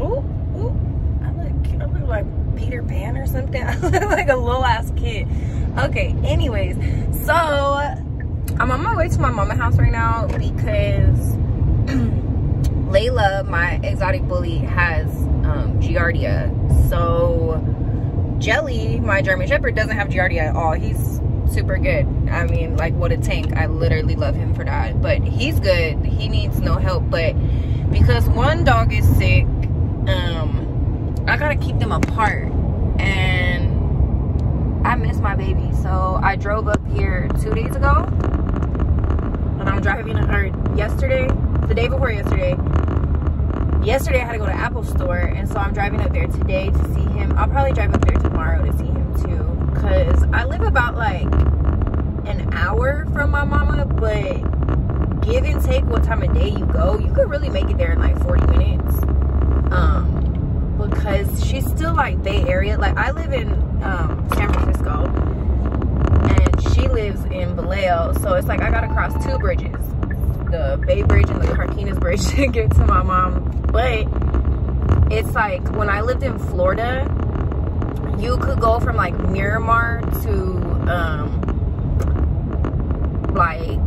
Ooh, ooh. I look like Peter Pan or something. I look like a little ass kid. Okay, anyways, so I'm on my way to my mama's house right now because Layla, my exotic bully, has Giardia. So Jelly, my German Shepherd, doesn't have Giardia at all. He's super good. I mean, like, what a tank. I literally love him for that. But he's good. He needs no help. But because one dog is sick, I gotta keep them apart. And I miss my baby. So I drove up here 2 days ago. And I'm driving, or yesterday, the day before yesterday. Yesterday I had to go to Apple Store, and so I'm driving up there today to see him. I'll probably drive up there tomorrow to see him too, because I live about like an hour from my mama, but give and take what time of day you go, you could really make it there in like 40 minutes. Because she's still like Bay Area. Like, I live in San Francisco and she lives in Vallejo, so it's like I gotta cross two bridges, the Bay Bridge and the Carquinez Bridge, to get to my mom. But it's like when I lived in Florida, you could go from like Miramar to like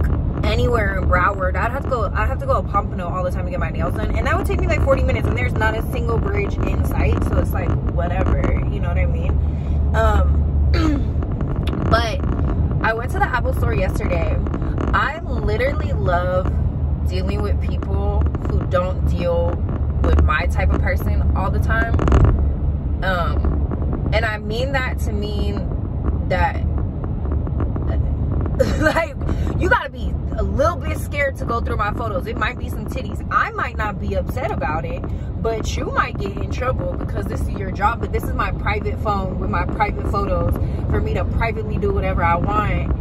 anywhere in Broward. I'd have to go to Pompano all the time to get my nails done, and that would take me like 40 minutes, and there's not a single bridge in sight, so it's like whatever, you know what I mean? But I went to the Apple Store yesterday. I literally love dealing with people who don't deal with my type of person all the time. And I mean that to mean that like, you gotta be a little bit scared to go through my photos. It might be some titties. I might not be upset about it, but you might get in trouble because this is your job. But this is my private phone with my private photos for me to privately do whatever I want.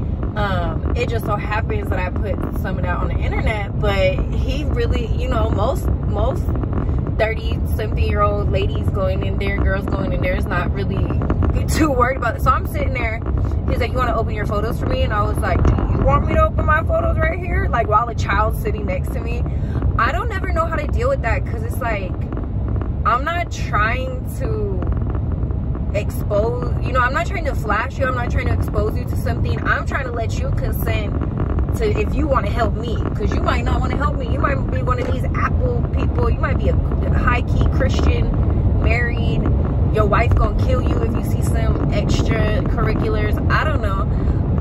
It just so happens that I put some of that on the internet, but he really, you know, most 30-something-year-old ladies going in there, girls going in there, is not really too worried about it. So I'm sitting there. He's like, you want to open your photos for me? And I was like, do you want me to open my photos right here? Like, while a child's sitting next to me. I don't ever know how to deal with that, because it's like, I'm not trying to expose, you know, I'm not trying to flash you. I'm not trying to expose you to something. I'm trying to let you consent to, if you want to help me, because you might not want to help me. You might be one of these Apple people. You might be a high-key Christian, married. Your wife gonna kill you if you see some extracurriculars. I don't know.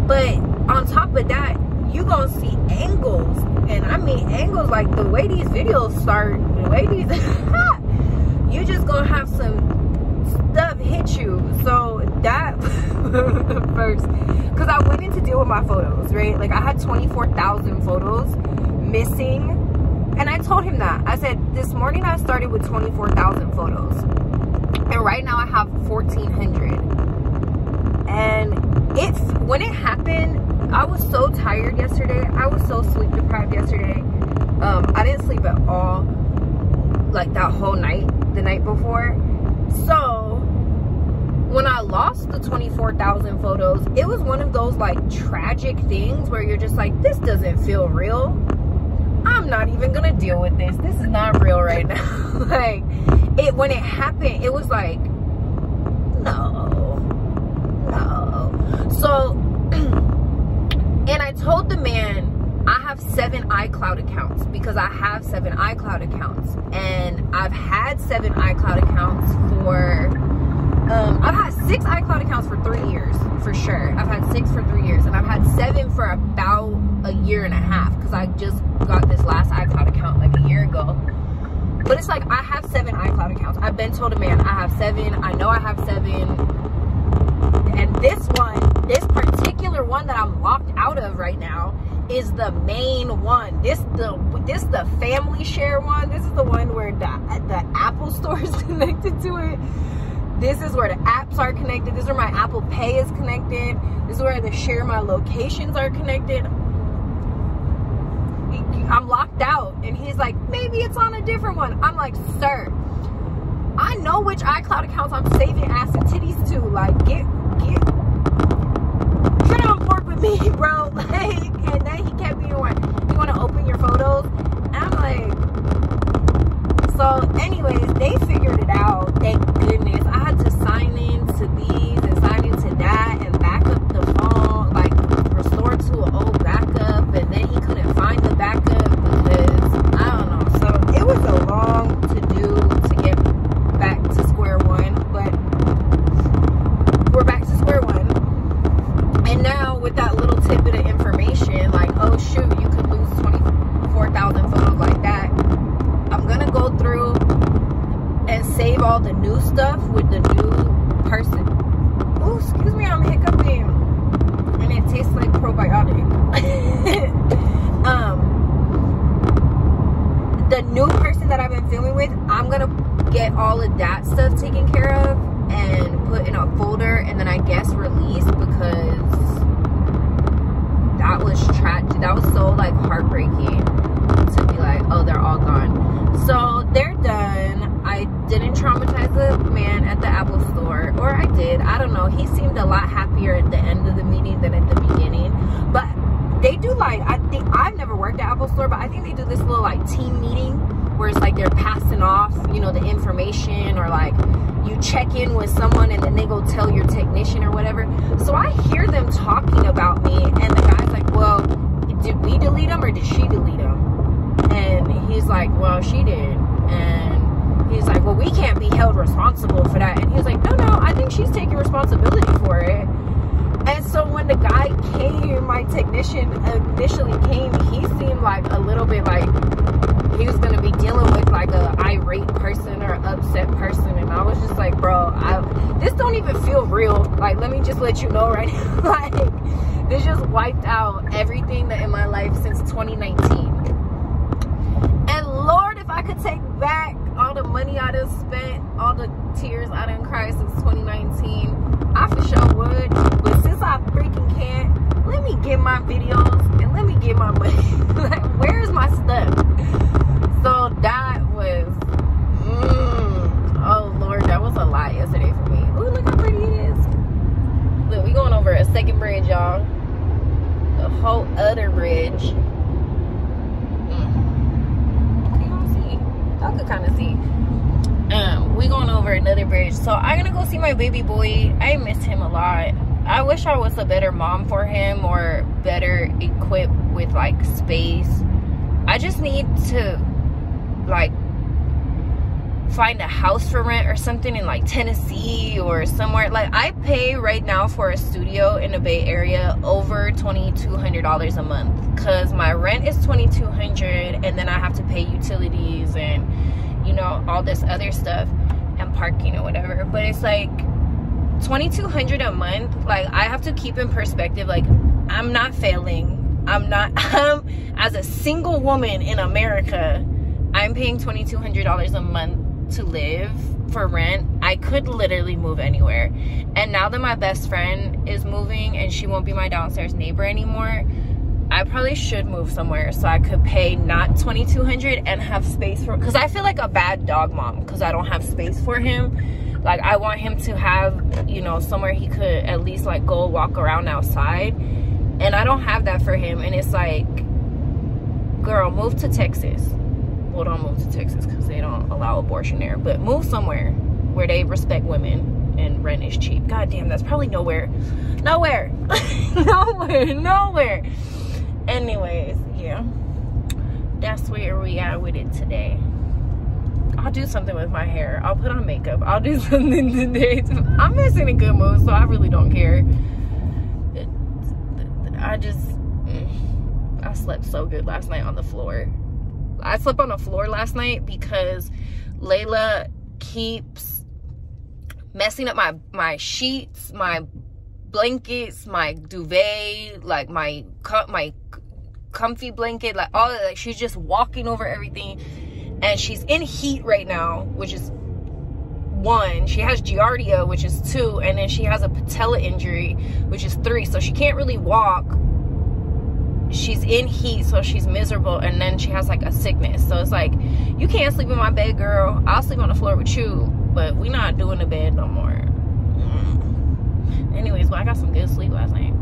But on top of that, you gonna see angles. And I mean angles, like the way these videos start, the way these you just gonna have some stuff hit you. So that first, because I went in to deal with my photos, right? Like, I had 24,000 photos missing, and I told him that. I said, this morning I started with 24,000 photos, and right now I have 1,400. And when it happened, I was so tired yesterday. I was so sleep deprived yesterday. I didn't sleep at all, like that whole night, the night before. So when I lost the 24,000 photos, it was one of those like tragic things where you're just like, this doesn't feel real. I'm not even gonna deal with this. This is not real right now. Like, when it happened, it was like, no. So, and I told the man, I have 7 iCloud accounts, because I have 7 iCloud accounts, and I've had 7 iCloud accounts for, I've had 6 iCloud accounts for 3 years, for sure. I've had 6 for 3 years, and I've had 7 for about a year and a half, because I just got this last iCloud account like a year ago. But it's like, I have 7 iCloud accounts. I've been told a man I have 7. I know I have 7. And this particular one that I'm locked out of right now is the main one. This the family share one. This is the one where the Apple Store is connected to it. This is where the apps are connected. This is where my Apple Pay is connected. This is where the share my locations are connected. I'm locked out, and he's like, maybe it's on a different one. I'm like, sir, I know which iCloud accounts I'm saving ass and titties to. Like, get on board with me, bro. Like, and then he kept being like, you want to open your photos? And I'm like, so anyways, they figured all the new stuff with the new person. Oh, excuse me, I'm hiccuping. And it tastes like probiotic. The new person that I've been filming with, I'm gonna get all of that stuff taken care of and put in a folder, and then I guess release, because that was tragic. That was so like heartbreaking to be like, oh, they're all gone. So they're done. I didn't traumatize the man at the Apple store, or I did, I don't know. He seemed a lot happier at the end of the meeting than at the beginning. But they do, like, I think, I've never worked at Apple store, but I think they do this little like team meeting where it's like they're passing off, you know, the information, or like you check in with someone and then they go tell your technician or whatever. So I hear them talking about me, and the guy's like, well, did we delete them or did she delete them? And he's like, well, she did. And he's like, well, we can't be held responsible for that. And he's like, no, I think she's taking responsibility for it. And so when the guy came, my technician initially came, he seemed like a little bit like he was going to be dealing with like a irate person or upset person. And I was just like, bro, this don't even feel real. Like, let me just let you know right now. Like, this just wiped out everything that in my life since 2019. And Lord, if I could take back all the money I done spent, all the tears I done cried since 2019, I for sure would. But since I freaking can't, let me get my videos and let me get my money. Like, where's my stuff? So that was, oh Lord, that was a lot yesterday for me. Ooh, look how pretty it is. Look, we going over a second bridge, y'all. The whole other bridge. Y'all see? Y'all could kind of see. We going over another bridge. So I'm gonna go see my baby boy. I miss him a lot. I wish I was a better mom for him, or better equipped with like space. I just need to like find a house for rent or something in like Tennessee or somewhere. Like, I pay right now for a studio in the Bay Area over $2,200 a month, because my rent is $2,200, and then I have to pay utilities and, you know, all this other stuff and parking or whatever. But it's like $2,200 a month. Like, I have to keep in perspective, like, I'm not failing. I'm not as a single woman in America, I'm paying $2,200 a month to live for rent. I could literally move anywhere. And now that my best friend is moving and she won't be my downstairs neighbor anymore, I probably should move somewhere so I could pay not $2,200 and have space for, because I feel like a bad dog mom because I don't have space for him. Like, I want him to have, you know, somewhere he could at least like go walk around outside, and I don't have that for him. And it's like, girl, move to Texas. Well, don't move to Texas because they don't allow abortion there, but move somewhere where they respect women and rent is cheap. God damn, that's probably nowhere. Nowhere. Nowhere. Anyways, yeah, that's where we are with it today. I'll do something with my hair. I'll put on makeup. I'll do something today. I'm just in a good mood, so I really don't care. I slept so good last night on the floor. I slept on the floor last night because Layla keeps messing up my sheets, my blankets, my duvet, like my comfy blanket, like all of that. Like, she's just walking over everything, and she's in heat right now, which is 1. She has Giardia, which is 2, and then she has a patella injury, which is 3. So she can't really walk. She's in heat, so she's miserable, and then she has like a sickness. So it's like, you can't sleep in my bed, girl. I'll sleep on the floor with you, but we're not doing the bed no more. Anyways, well, I got some good sleep last night.